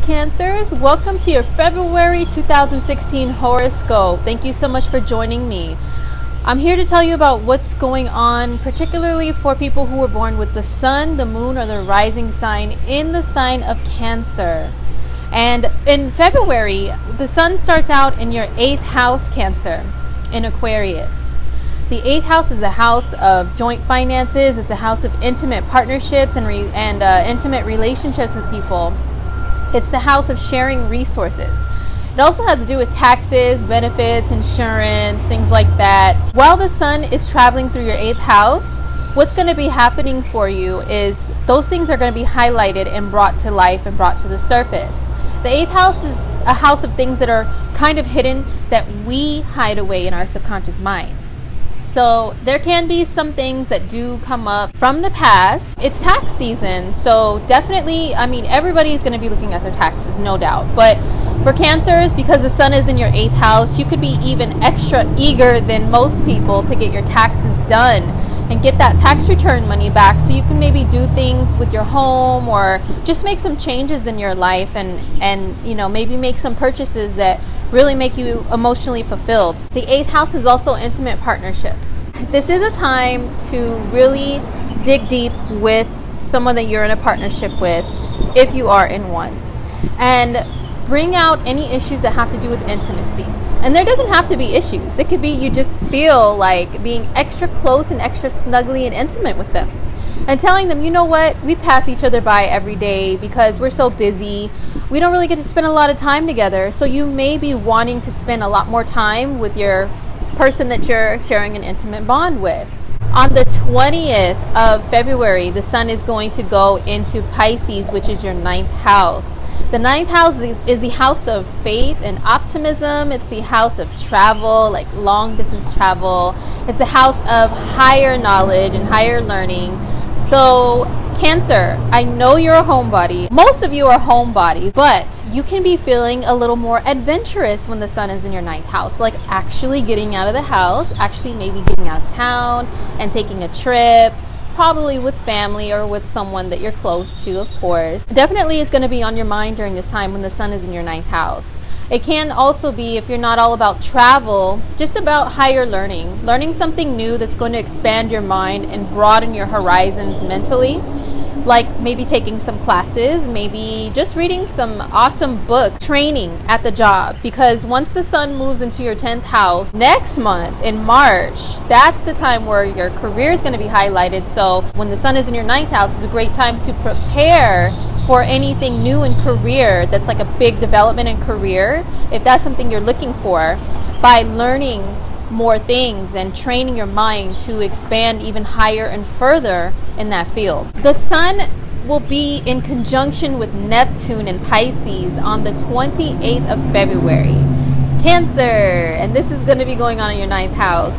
Cancers, welcome to your February 2016 horoscope. Thank you so much for joining me. I'm here to tell you about what's going on, particularly for people who were born with the sun, the moon, or the rising sign in the sign of Cancer. And in February, the sun starts out in your 8th house, Cancer, in Aquarius. The 8th house is a house of joint finances. It's a house of intimate partnerships and intimate relationships with people. It's the house of sharing resources. It also has to do with taxes, benefits, insurance, things like that. While the sun is traveling through your 8th house, what's going to be happening for you is those things are going to be highlighted and brought to life and brought to the surface. The 8th house is a house of things that are kind of hidden that we hide away in our subconscious mind. So there can be some things that do come up from the past. It's tax season, so definitely, everybody's going to be looking at their taxes, no doubt. But for Cancers, because the sun is in your 8th house, you could be even extra eager than most people to get your taxes done and get that tax return money back, so you can maybe do things with your home or just make some changes in your life and maybe make some purchases that really make you emotionally fulfilled. The 8th house is also intimate partnerships. This is a time to really dig deep with someone that you're in a partnership with, if you are in one, and bring out any issues that have to do with intimacy. And there doesn't have to be issues. It could be you just feel like being extra close and extra snuggly and intimate with them. And telling them, you know what, we pass each other by every day because we're so busy. We don't really get to spend a lot of time together. So you may be wanting to spend a lot more time with your person that you're sharing an intimate bond with. On the 20th of February, the sun is going to go into Pisces, which is your 9th house. The 9th house is the house of faith and optimism. It's the house of travel, like long distance travel. It's the house of higher knowledge and higher learning. So Cancer, I know you're a homebody. Most of you are homebodies, but you can be feeling a little more adventurous when the sun is in your 9th house, like actually getting out of the house, actually maybe getting out of town and taking a trip, probably with family or with someone that you're close to, of course. Definitely it's going to be on your mind during this time when the sun is in your 9th house. It can also be, if you're not all about travel, just about higher learning something new that's going to expand your mind and broaden your horizons mentally, like maybe taking some classes, maybe just reading some awesome books, training at the job, because once the sun moves into your 10th house next month in March, that's the time where your career is going to be highlighted. So when the sun is in your 9th house, it's a great time to prepare for anything new in career that's like a big development in career, if that's something you're looking for, by learning more things and training your mind to expand even higher and further in that field. The sun will be in conjunction with Neptune in Pisces on the 28th of February. Cancer, and this is going to be going on in your 9th house.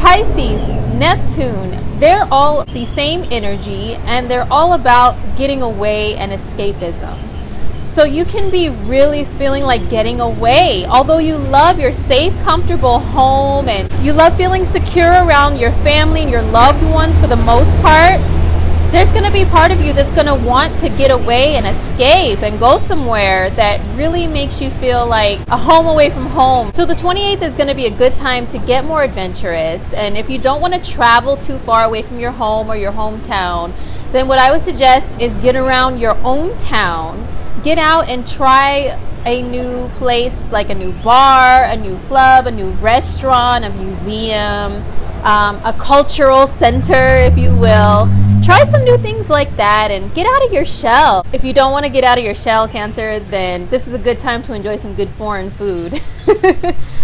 Pisces, Neptune, they're all the same energy and they're all about getting away and escapism. So you can be really feeling like getting away. Although you love your safe, comfortable home and you love feeling secure around your family and your loved ones for the most part, there's going to be part of you that's going to want to get away and escape and go somewhere that really makes you feel like a home away from home. So the 28th is going to be a good time to get more adventurous. And if you don't want to travel too far away from your home or your hometown, then what I would suggest is get around your own town. Get out and try a new place, like a new bar, a new club, a new restaurant, a museum, a cultural center, if you will. Try some new things like that and get out of your shell. If you don't want to get out of your shell, Cancer, then this is a good time to enjoy some good foreign food.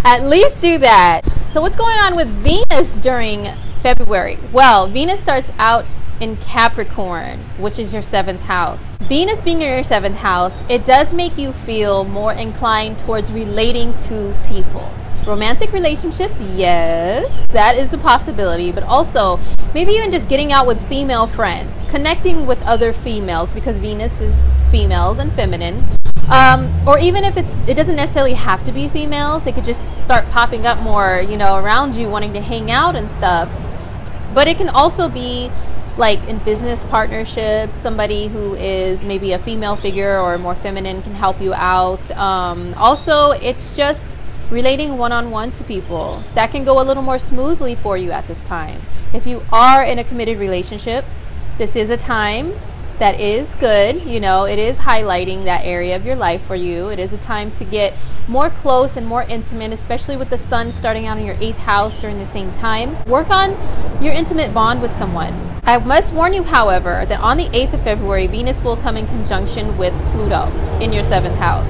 At least do that. So what's going on with Venus during February? Well, Venus starts out in Capricorn, which is your 7th house. Venus being in your 7th house, it does make you feel more inclined towards relating to people. Romantic relationships, yes, that is a possibility, but also maybe even just getting out with female friends, connecting with other females, because Venus is females and feminine. Or even if it doesn't necessarily have to be females, they could just start popping up more, around you, wanting to hang out and stuff. But it can also be like in business partnerships, somebody who is maybe a female figure or more feminine can help you out. Also, it's just relating one-on-one to people. That can go a little more smoothly for you at this time. If you are in a committed relationship, this is a time that is good. You know, it is highlighting that area of your life for you. It is a time to get more close and more intimate, especially with the sun starting out in your 8th house during the same time. Work on your intimate bond with someone. I must warn you, however, that on the 8th of February, Venus will come in conjunction with Pluto in your 7th house.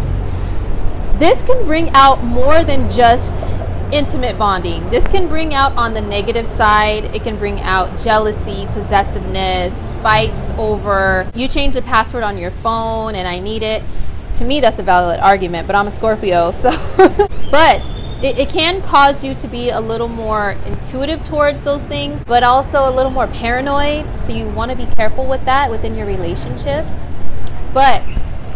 This can bring out more than just intimate bonding. This can bring out on the negative side. It can bring out jealousy, possessiveness, fights over you change the password on your phone and I need it. To me, that's a valid argument, but I'm a Scorpio, so but it can cause you to be a little more intuitive towards those things, but also a little more paranoid, so you want to be careful with that within your relationships. But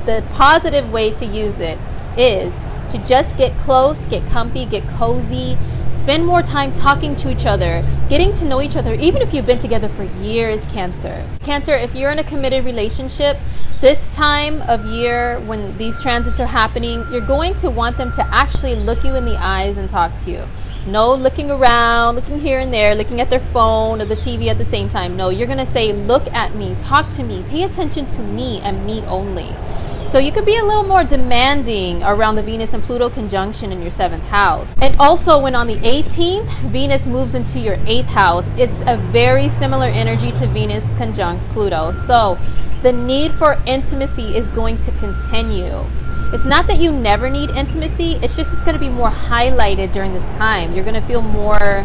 the positive way to use it is to just get close, get comfy, get cozy, spend more time talking to each other, getting to know each other, even if you've been together for years, Cancer. Cancer, if you're in a committed relationship, this time of year when these transits are happening, you're going to want them to actually look you in the eyes and talk to you. No looking around, looking here and there, looking at their phone or the TV at the same time. No, you're going to say, look at me, talk to me, pay attention to me and me only. So you could be a little more demanding around the Venus and Pluto conjunction in your 7th house. And also when on the 18th, Venus moves into your 8th house, it's a very similar energy to Venus conjunct Pluto. So the need for intimacy is going to continue. It's not that you never need intimacy, it's just it's going to be more highlighted during this time. You're going to feel more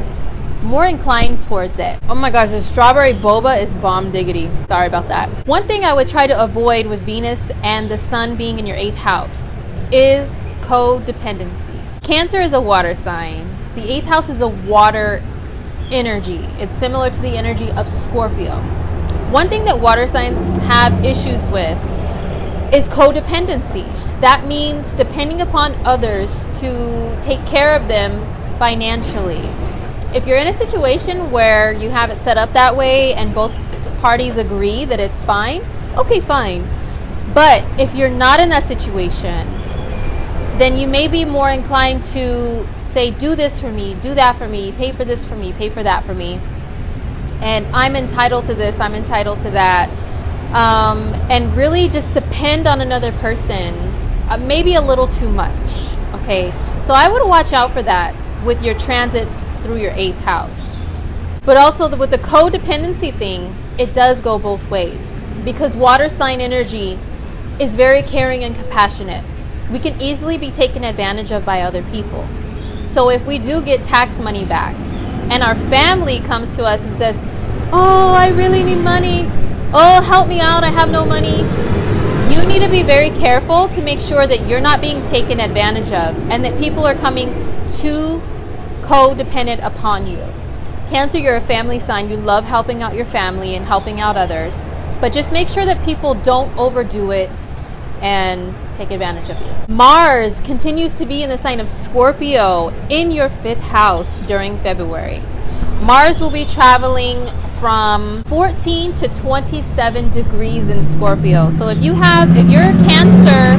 inclined towards it. Oh my gosh, the strawberry boba is bomb diggity. Sorry about that. One thing I would try to avoid with Venus and the sun being in your 8th house is codependency. Cancer is a water sign. The 8th house is a water energy. It's similar to the energy of Scorpio. One thing that water signs have issues with is codependency. That means depending upon others to take care of them financially. If you're in a situation where you have it set up that way and both parties agree that it's fine, okay, fine. But if you're not in that situation, then you may be more inclined to say, do this for me, do that for me, pay for this for me, pay for that for me. And I'm entitled to this, I'm entitled to that. And really just depend on another person, maybe a little too much, okay? So I would watch out for that with your transits through your 8th house. But also with the codependency thing, it does go both ways, because water sign energy is very caring and compassionate. We can easily be taken advantage of by other people. So if we do get tax money back and our family comes to us and says, oh, I really need money, oh, help me out, I have no money, you need to be very careful to make sure that you're not being taken advantage of and that people are coming too codependent upon you. Cancer, you're a family sign. You love helping out your family and helping out others, but just make sure that people don't overdo it and take advantage of you. Mars continues to be in the sign of Scorpio in your 5th house during February. Mars will be traveling from 14 to 27 degrees in Scorpio. So if your Cancer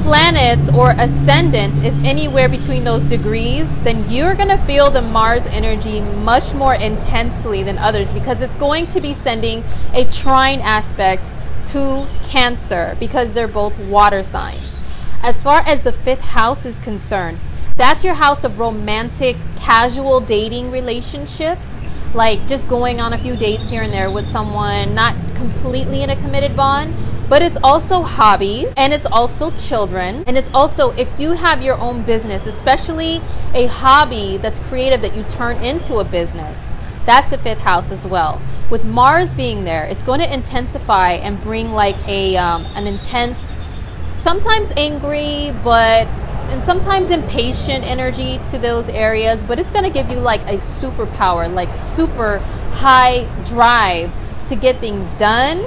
planets or ascendant is anywhere between those degrees, then you're going to feel the Mars energy much more intensely than others, because it's going to be sending a trine aspect to Cancer because they're both water signs. As far as the 5th house is concerned, that's your house of romantic, casual dating relationships, like just going on a few dates here and there with someone, not completely in a committed bond. But it's also hobbies, and it's also children, and it's also if you have your own business, especially a hobby that's creative that you turn into a business. That's the 5th house as well. With Mars being there, it's going to intensify and bring like an intense, sometimes angry, and sometimes impatient energy to those areas, but it's going to give you like a superpower, like super high drive to get things done,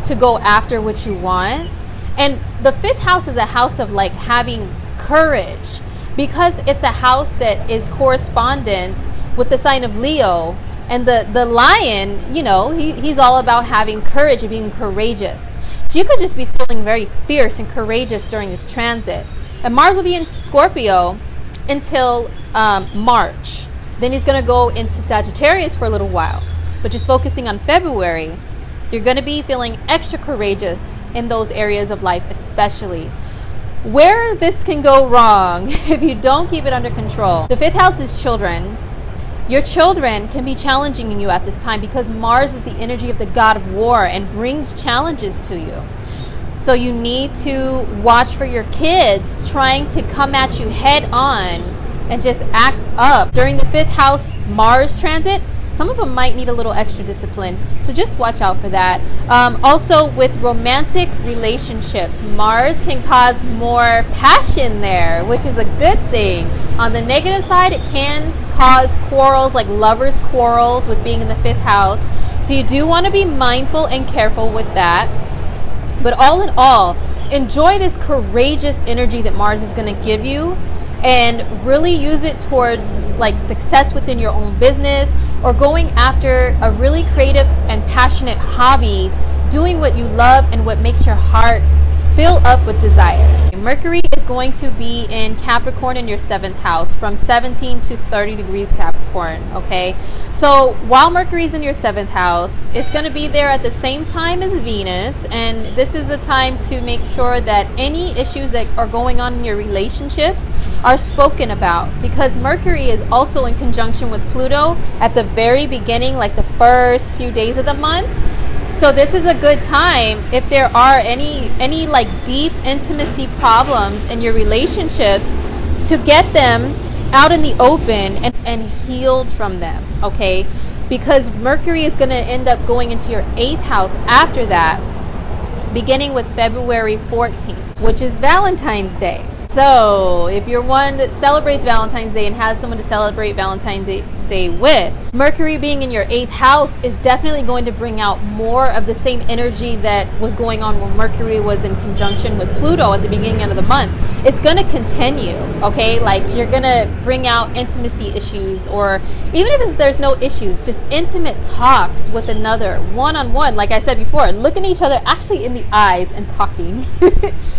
to go after what you want. And the 5th house is a house of like having courage, because it's a house that is correspondent with the sign of Leo, And the lion, you know, he's all about having courage and being courageous. So you could just be feeling very fierce and courageous during this transit. And Mars will be in Scorpio until March. Then he's going to go into Sagittarius for a little while. But just focusing on February, you're going to be feeling extra courageous in those areas of life, especially. Where this can go wrong if you don't keep it under control. The 5th house is children. Your children can be challenging you at this time because Mars is the energy of the god of war and brings challenges to you. So you need to watch for your kids trying to come at you head on and just act up. During the 5th house Mars transit, some of them might need a little extra discipline. So just watch out for that. Also with romantic relationships, Mars can cause more passion there, which is a good thing. On the negative side, it can cause quarrels, like lovers' quarrels with being in the 5th house. So you do want to be mindful and careful with that. But all in all, enjoy this courageous energy that Mars is going to give you and really use it towards like success within your own business or going after a really creative and passionate hobby, doing what you love and what makes your heart fill up with desire. Mercury is going to be in Capricorn in your 7th house from 17 to 30 degrees Capricorn, okay? So while Mercury's in your 7th house, it's going to be there at the same time as Venus, and this is a time to make sure that any issues that are going on in your relationships are spoken about, because Mercury is also in conjunction with Pluto at the very beginning, like the first few days of the month. So this is a good time if there are any like deep intimacy problems in your relationships to get them out in the open and healed from them, okay? Because Mercury is going to end up going into your 8th house after that, beginning with February 14th, which is Valentine's Day. So if you're one that celebrates Valentine's Day and has someone to celebrate Valentine's Day with, Mercury being in your 8th house is definitely going to bring out more of the same energy that was going on when Mercury was in conjunction with Pluto at the beginning of the month. It's going to continue, okay? Like you're going to bring out intimacy issues, or even if there's no issues, just intimate talks with another, one-on-one, like I said before, looking each other actually in the eyes and talking.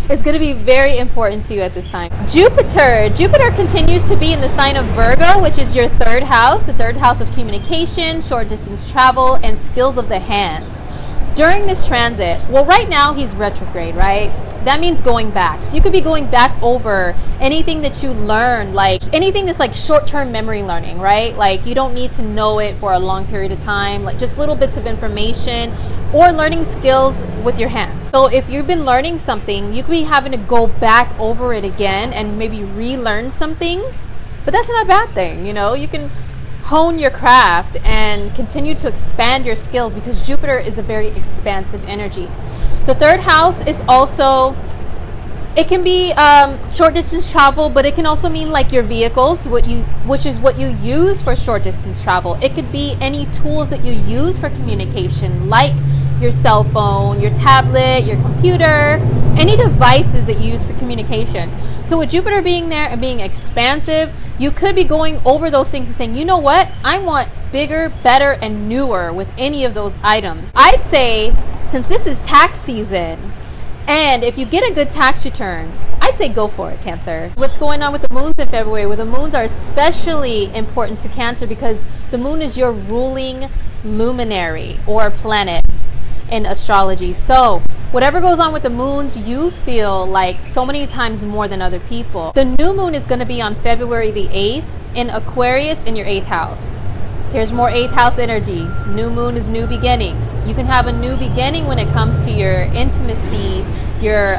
It's going to be very important to you at this time. Jupiter continues to be in the sign of Virgo, which is your 3rd house, the 3rd house of communication, short distance travel, and skills of the hands. During this transit, well, right now he's retrograde, right? That means going back. So you could be going back over anything that you learned, like anything that's like short-term memory learning, right? Like you don't need to know it for a long period of time, like just little bits of information or learning skills with your hands. So if you've been learning something, you could be having to go back over it again and maybe relearn some things, but that's not a bad thing, you know? You can hone your craft and continue to expand your skills because Jupiter is a very expansive energy. The 3rd house is also, it can be short distance travel, but it can also mean like your vehicles, which is what you use for short distance travel. It could be any tools that you use for communication, like your cell phone, your tablet, your computer, any devices that you use for communication. So with Jupiter being there and being expansive, you could be going over those things and saying, you know what, I want bigger, better, and newer with any of those items. I'd say, since this is tax season, and if you get a good tax return, I'd say go for it, Cancer. What's going on with the moons in February? Well, the moons are especially important to Cancer because the moon is your ruling luminary or planet in astrology. So whatever goes on with the moons, you feel like so many times more than other people. The new moon is going to be on February the 8th in Aquarius in your 8th house. Here's more 8th house energy. New moon is new beginnings. You can have a new beginning when it comes to your intimacy, your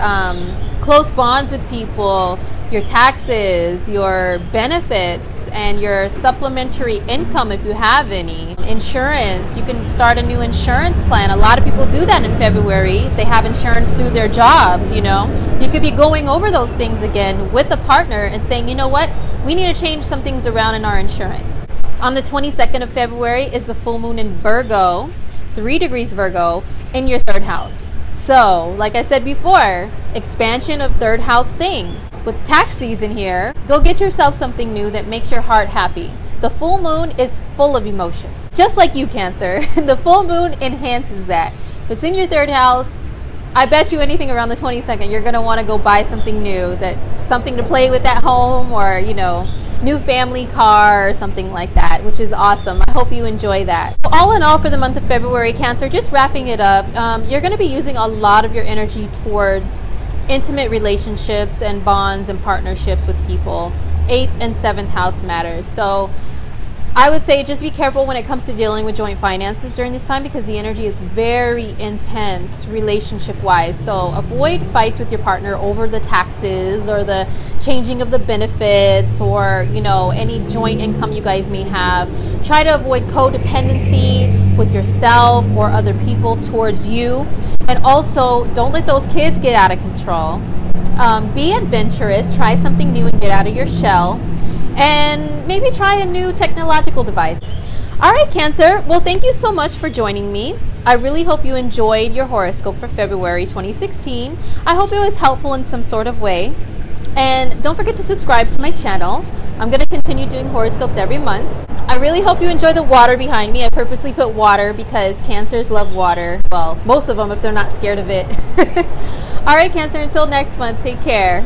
close bonds with people, your taxes, your benefits, and your supplementary income if you have any. Insurance, you can start a new insurance plan. A lot of people do that in February. They have insurance through their jobs, you know. You could be going over those things again with a partner and saying, you know what, we need to change some things around in our insurance. On the 22nd of February is the full moon in Virgo, 3 degrees Virgo, in your 3rd house. So, like I said before, expansion of 3rd house things. With tax season here, go get yourself something new that makes your heart happy. The full moon is full of emotion. Just like you, Cancer, the full moon enhances that. If it's in your third house, I bet you anything around the 22nd, you're going to want to go buy something new, that's something to play with at home, or, you know, new family car or something like that, which is awesome. I hope you enjoy that. All in all, for the month of February, Cancer, just wrapping it up, you're going to be using a lot of your energy towards intimate relationships and bonds and partnerships with people. 8th and 7th house matters. So I would say just be careful when it comes to dealing with joint finances during this time, because the energy is very intense relationship wise. So avoid fights with your partner over the taxes or the changing of the benefits, or, you know, any joint income you guys may have. Try to avoid codependency with yourself or other people towards you. And also, don't let those kids get out of control. Be adventurous, try something new and get out of your shell. And maybe try a new technological device. All right, Cancer. Well, thank you so much for joining me. I really hope you enjoyed your horoscope for February 2016. I hope it was helpful in some sort of way. And don't forget to subscribe to my channel. I'm going to continue doing horoscopes every month. I really hope you enjoy the water behind me. I purposely put water because Cancers love water. Well, most of them, if they're not scared of it. All right, Cancer, until next month, take care.